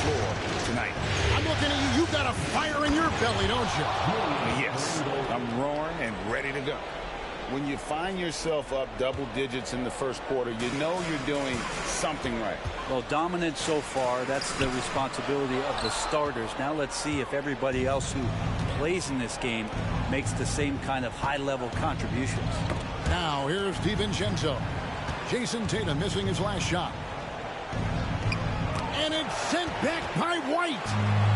floor tonight. I'm looking at you. You've got a fire in your belly, don't you? Yes, I'm roaring and ready to go. When you find yourself up double digits in the first quarter, you know you're doing something right. Well, dominant so far. That's the responsibility of the starters. Now let's see if everybody else who plays in this game makes the same kind of high-level contributions. Now here's DiVincenzo. Jason Tatum missing his last shot. And it's sent back by White.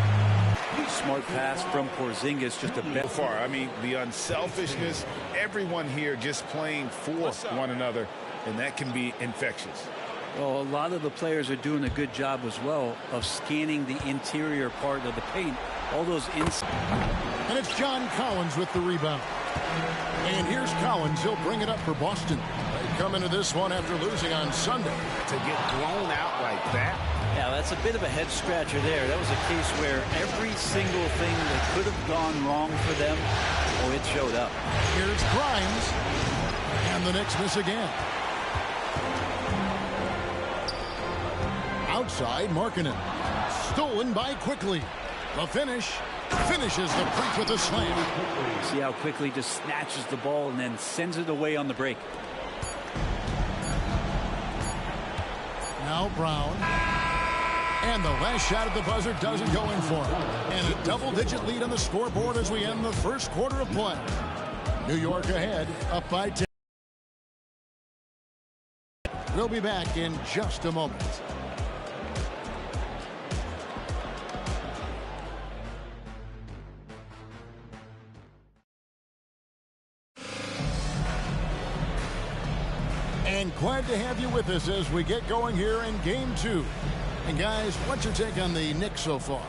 Smart pass from Porzingis, just a bit far. I mean, the unselfishness, everyone here just playing for one another, and that can be infectious. Well, a lot of the players are doing a good job as well of scanning the interior part of the paint. All those inside. And it's John Collins with the rebound. And here's Collins. He'll bring it up for Boston. They come into this one after losing on Sunday. To get blown out like that. Yeah, that's a bit of a head scratcher there. That was a case where every single thing that could have gone wrong for them, oh, it showed up. Here's Grimes. And the Knicks miss again. Outside, Markkanen. Stolen by Quickly. The finish. Finishes the break with a slam. See how Quickly just snatches the ball and then sends it away on the break. Now Brown. And the last shot at the buzzer doesn't go in for him. And a double-digit lead on the scoreboard as we end the first quarter of play. New York ahead, up by 10. We'll be back in just a moment. And glad to have you with us as we get going here in Game 2. And guys, what's your take on the Knicks so far?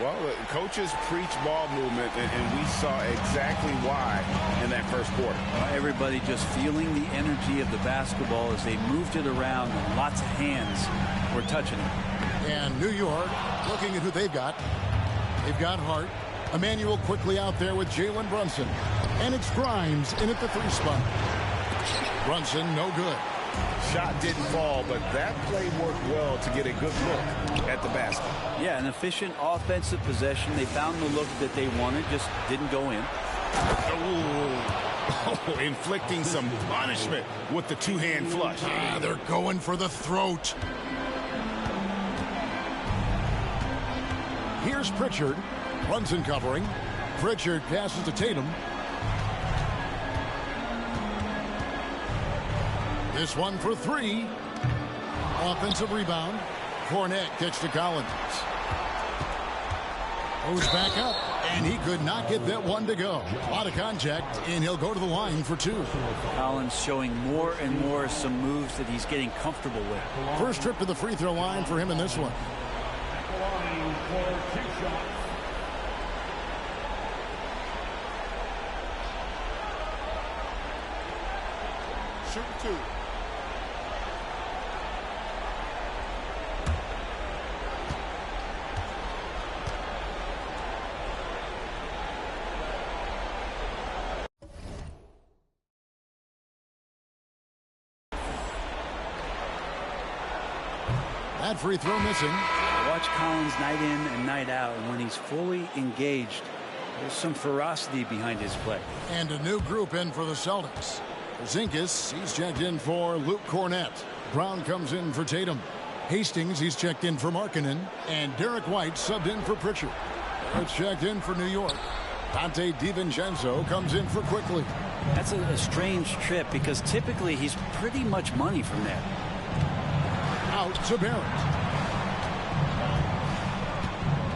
Well, the coaches preach ball movement, and we saw exactly why in that first quarter. Everybody just feeling the energy of the basketball as they moved it around, and lots of hands were touching it. And New York, looking at who they've got. They've got Hart. Emmanuel quickly out there with Jalen Brunson. And it's Grimes in at the 3 spot. Brunson, no good. Shot didn't fall, but that play worked well to get a good look at the basket. Yeah, an efficient offensive possession. They found the look that they wanted, just didn't go in. Oh, inflicting some punishment with the two-hand flush. They're going for the throat. Here's Pritchard. Brunson covering. Pritchard passes to Tatum. This one for 3. Offensive rebound. Cornet gets to Collins. Goes back up, and he could not get that one to go. A lot of contact, and he'll go to the line for 2. Collins showing more and more some moves that he's getting comfortable with. First trip to the free throw line for him in this one. Shoot 2. That free throw missing. Watch Collins night in and night out, and when he's fully engaged, there's some ferocity behind his play. And a new group in for the Celtics. Zinkis, he's checked in for Luke Cornet. Brown comes in for Tatum. Hastings, he's checked in for Markkanen. And Derek White subbed in for Pritchard. It's checked in for New York. Dante DiVincenzo comes in for Quickly. That's a strange trip because typically he's pretty much money from there. Out to Barrett.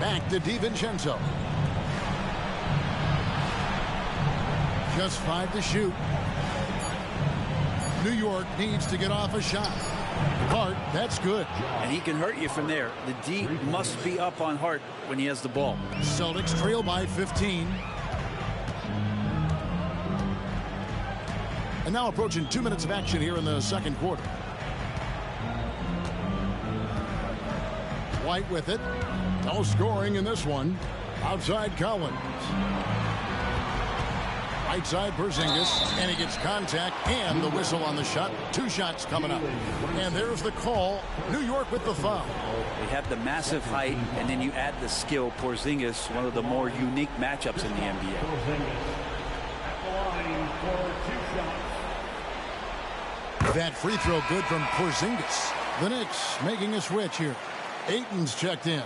Back to DiVincenzo. Just 5 to shoot. New York needs to get off a shot. Hart, that's good. And he can hurt you from there. The D must be up on Hart when he has the ball. Celtics trail by 15. And now approaching 2 minutes of action here in the second quarter. White with it. No scoring in this one. Outside Collins. Right side Porzingis, and he gets contact and the whistle on the shot. 2 shots coming up. And there's the call. New York with the foul. They have the massive height, and then you add the skill. Porzingis, one of the more unique matchups in the NBA. That free throw good from Porzingis. The Knicks making a switch here. Ayton's checked in.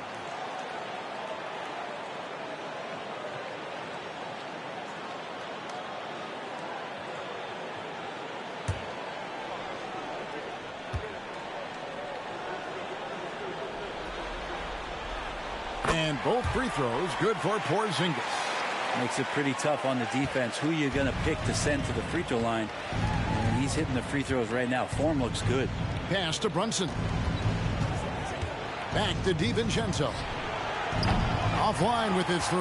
And both free throws good for Porzingis. Makes it pretty tough on the defense. Who you're going to pick to send to the free throw line. And he's hitting the free throws right now. Form looks good. Pass to Brunson. Back to DiVincenzo. Offline with his 3.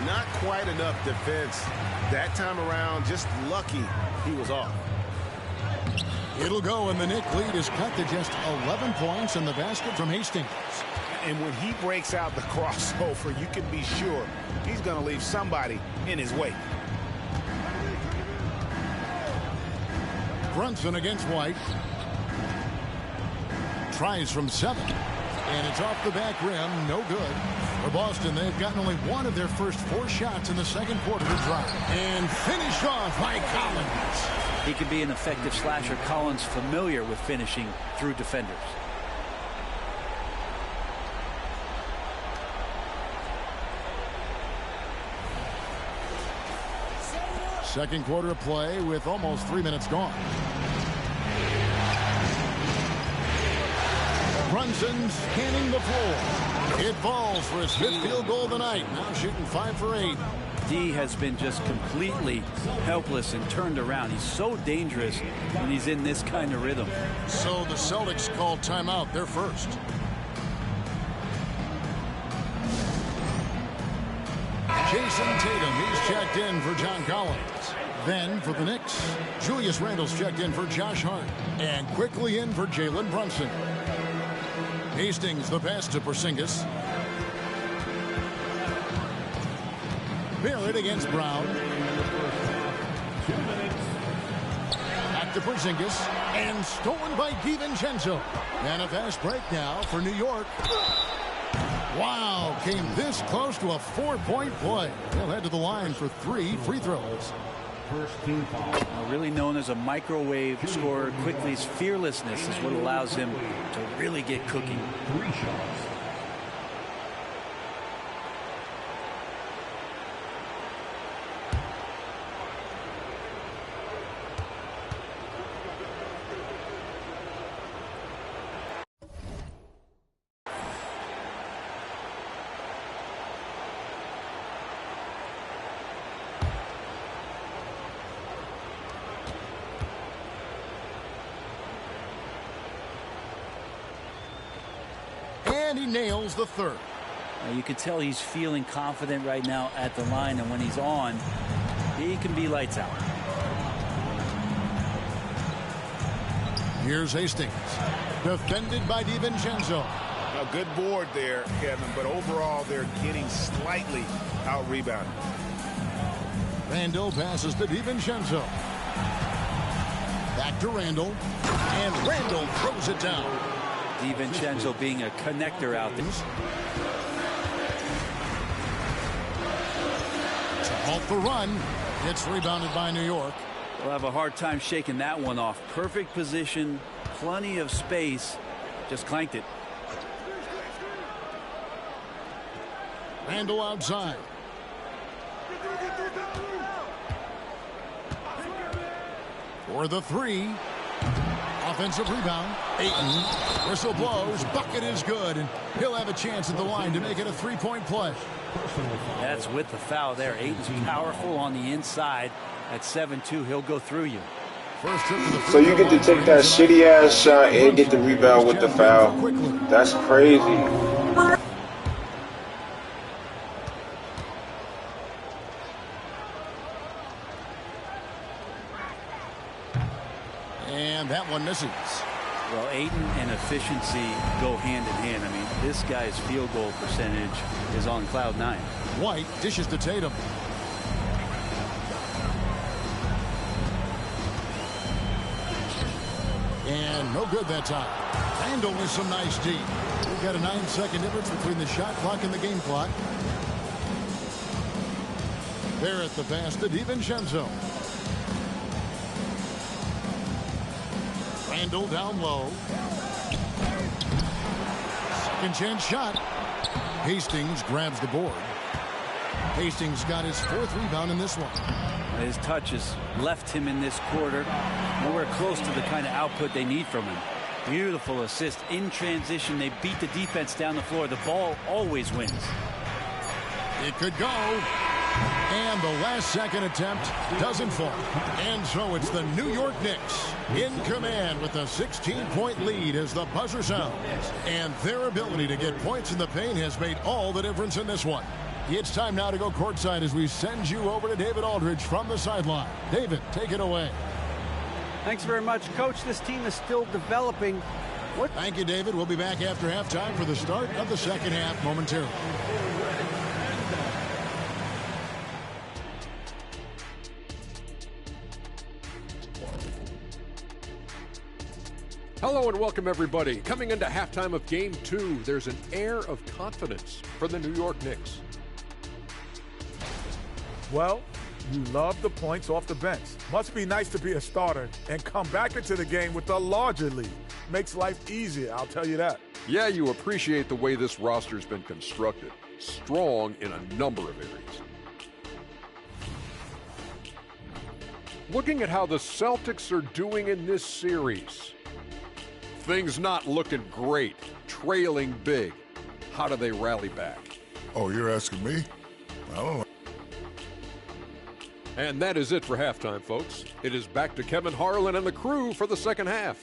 Not quite enough defense. That time around, just lucky he was off. It'll go, and the Knicks lead is cut to just 11 points in the basket from Hastings. And when he breaks out the crossover, you can be sure he's going to leave somebody in his wake. Brunson against White. Tries from 7. And it's off the back rim. No good. For Boston, they've gotten only 1 of their first 4 shots in the second quarter to drive. And finished off by Collins. He could be an effective slasher. Collins familiar with finishing through defenders. Second quarter of play with almost 3 minutes gone. Brunson scanning the floor. It falls for his 5th field goal of the night. Now shooting 5 for 8. D has been just completely helpless and turned around. He's so dangerous when he's in this kind of rhythm. So the Celtics call timeout. They're first. Jason Tatum, he's checked in for John Collins. Then for the Knicks, Julius Randle's checked in for Josh Hart. And quickly in for Jalen Brunson. Hastings the pass to Porzingis. Barrett against Brown. Back to Porzingis. And stolen by DiVincenzo. And a fast break now for New York. Wow, came this close to a 4-point play. He'll head to the line for 3 free throws. Really known as a microwave scorer. Quickly's fearlessness is what allows him to really get cooking. 3 shots. And he nails the 3rd. Now you can tell he's feeling confident right now at the line, and when he's on, he can be lights out. Here's Hastings. Defended by DiVincenzo. A good board there, Kevin, but overall they're getting slightly out-rebounded. Randle passes to DiVincenzo. Back to Randle. And Randle throws it down. DiVincenzo being a connector out there. To halt the run. It's rebounded by New York. They'll have a hard time shaking that one off. Perfect position, plenty of space. Just clanked it. Randle outside. For the 3. Offensive rebound. Ayton. Whistle blows. Bucket is good. And he'll have a chance at the line to make it a 3-point play. That's with the foul there. Ayton's powerful on the inside. At 7-2, he'll go through you. First trip to the So you get to take that shitty ass shot and get the rebound with the foul. That's crazy. And that one misses. Well, Ayton and efficiency go hand in hand. I mean, this guy's field goal percentage is on cloud 9. White dishes to Tatum. no good that time. Randall with some nice D. We've got a 9-second difference between the shot clock and the game clock. Barrett the pass to DiVincenzo. Randall down low. Second chance shot. Hastings grabs the board. Hastings got his 4th rebound in this one. His touch has left him in this quarter nowhere close to the kind of output they need from him. Beautiful assist in transition. They beat the defense down the floor. The ball always wins. It could go. And the last second attempt doesn't fall. And so it's the New York Knicks in command with a 16-point lead as the buzzer sounds. And their ability to get points in the paint has made all the difference in this one. It's time now to go courtside as we send you over to David Aldridge from the sideline. David, take it away. Thanks very much, Coach. This team is still developing. Thank you, David. We'll be back after halftime for the start of the second half momentarily. Hello and welcome, everybody. Coming into halftime of Game 2, there's an air of confidence for the New York Knicks. Well, you love the points off the bench. Must be nice to be a starter and come back into the game with a larger lead. Makes life easier, I'll tell you that. Yeah, you appreciate the way this roster's been constructed. Strong in a number of areas. Looking at how the Celtics are doing in this series. Things not looking great, trailing big. How do they rally back? Oh, you're asking me? I don't know. And that is it for halftime, folks. It is back to Kevin Harlan and the crew for the second half.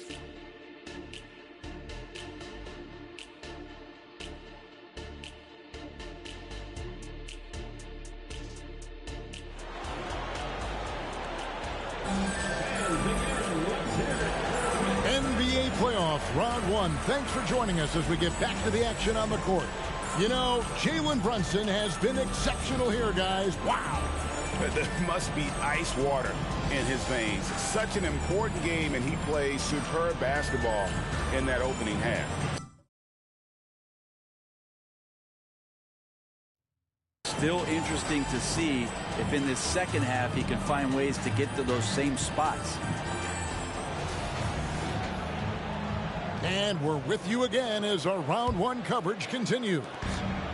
NBA playoff round 1. Thanks for joining us as we get back to the action on the court. You know, Jalen Brunson has been exceptional here, guys. Wow. There must be ice water in his veins. Such an important game, and he plays superb basketball in that opening half. Still interesting to see if in this second half he can find ways to get to those same spots. And we're with you again as our round 1 coverage continues.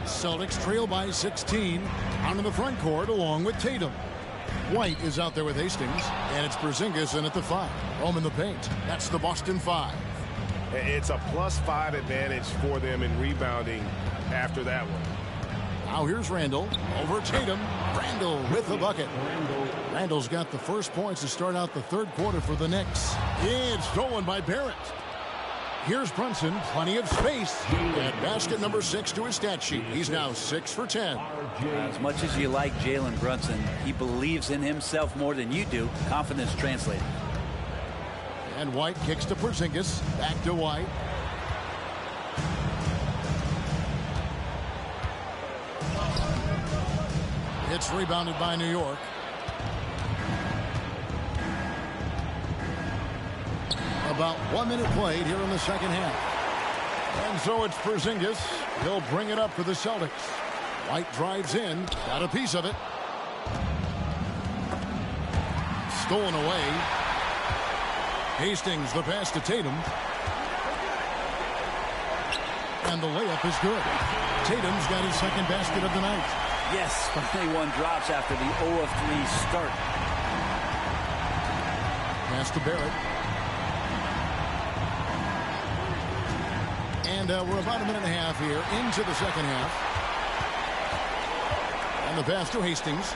Celtics trail by 16 out in the front court along with Tatum. White is out there with Hastings, and it's Porzingis in at the 5. Home in the paint. That's the Boston 5. It's a +5 advantage for them in rebounding after that one. Now here's Randall over Tatum. Randall with the bucket. Randall's got the first points to start out the third quarter for the Knicks. It's stolen by Barrett. Here's Brunson, plenty of space. And basket number 6 to his stat sheet. He's now 6 for 10. As much as you like Jalen Brunson, he believes in himself more than you do. Confidence translated. And White kicks to Porzingis. Back to White. It's rebounded by New York. About 1 minute played here in the second half. And so it's Porzingis. He'll bring it up for the Celtics. White drives in. Got a piece of it. Stolen away. Hastings the pass to Tatum. And the layup is good. Tatum's got his second basket of the night. Yes, finally one drops after the 0 of 3 start. Pass to Barrett. And we're about a minute and a half here into the second half. And the pass to Hastings.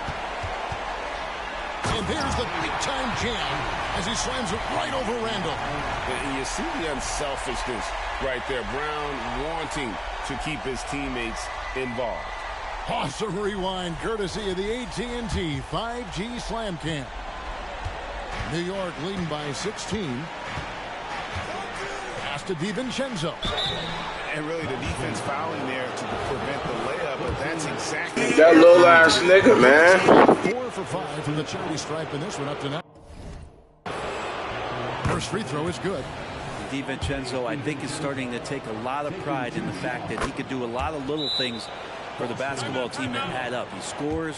And there's the big-time jam as he slams it right over Randall. And you see the unselfishness right there. Brown wanting to keep his teammates involved. Awesome rewind courtesy of the AT&T 5G Slam Cam. New York leading by 16. Pass to DiVincenzo. And really the defense fouling there to prevent the layup, but that's exactly... That little ass nigga, man. 4 for 5 from the charity stripe in this one up to now. First free throw is good. DiVincenzo, I think, is starting to take a lot of pride in the fact that he could do a lot of little things for the basketball team that add up. He scores,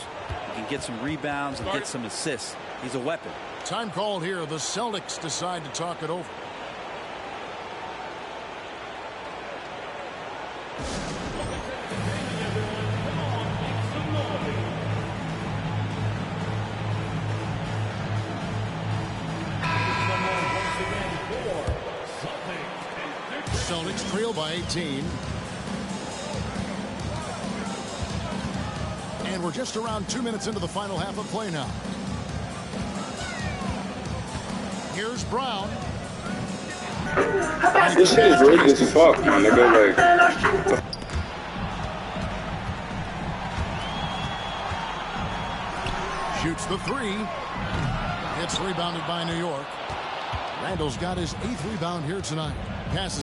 he can get some rebounds and get some assists. He's a weapon. Time called here. The Celtics decide to talk it over. Celtics trail by 18. And we're just around 2 minutes into the final half of play now. Here's Brown. This shit is rigged as fuck, my nigga. Like, shoots the three. It's rebounded by New York. Randall's got his 8th rebound here tonight. Passes